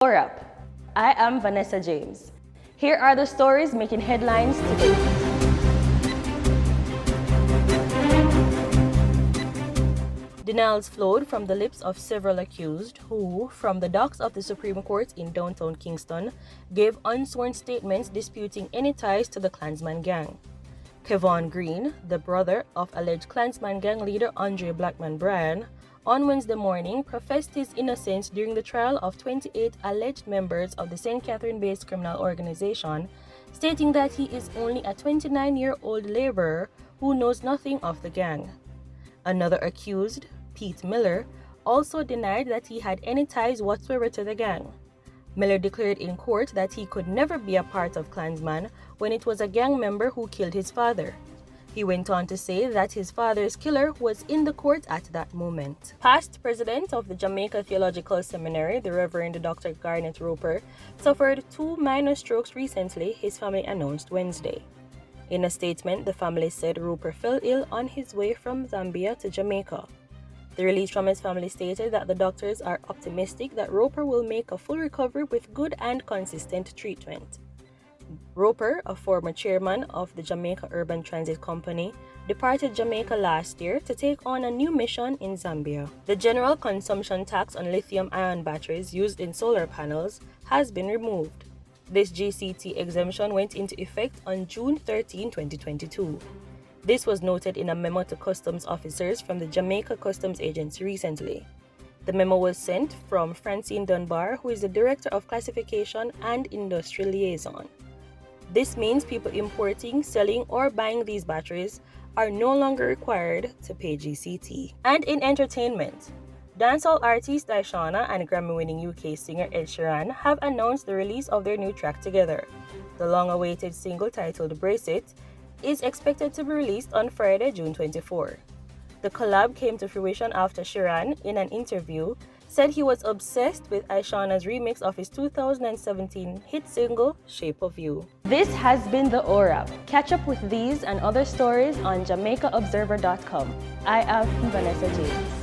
Or up. I am Vanessa James. Here are the stories making headlines today. Denials flowed from the lips of several accused who, from the docks of the Supreme Court in downtown Kingston, gave unsworn statements disputing any ties to the Klansman gang. Kevon Green, the brother of alleged Klansman gang leader Andre Blackman Bryan, on Wednesday morning professed his innocence during the trial of 28 alleged members of the St. Catherine-based criminal organization, stating that he is only a 29-year-old laborer who knows nothing of the gang. Another accused, Pete Miller, also denied that he had any ties whatsoever to the gang. Miller declared in court that he could never be a part of Klansman when it was a gang member who killed his father. He went on to say that his father's killer was in the court at that moment. Past president of the Jamaica Theological Seminary, the Reverend Dr. Garnet Roper, suffered 2 minor strokes recently, his family announced Wednesday. In a statement, the family said Roper fell ill on his way from Zambia to Jamaica. The release from his family stated that the doctors are optimistic that Roper will make a full recovery with good and consistent treatment. Roper, a former chairman of the Jamaica Urban Transit Company, departed Jamaica last year to take on a new mission in Zambia. The general consumption tax on lithium-ion batteries used in solar panels has been removed. This GCT exemption went into effect on June 13, 2022. This was noted in a memo to customs officers from the Jamaica Customs Agency recently. The memo was sent from Francine Dunbar, who is the Director of Classification and Industrial Liaison. This means people importing, selling, or buying these batteries are no longer required to pay GCT. And in entertainment, dancehall artist Ishawna and Grammy-winning UK singer Ed Sheeran have announced the release of their new track together. The long-awaited single titled Brace It is expected to be released on Friday, June 24. The collab came to fruition after Sheeran, in an interview, said he was obsessed with Ishawna's remix of his 2017 hit single, Shape of You. This has been the ORAP. Catch up with these and other stories on JamaicaObserver.com. I am Vanessa James.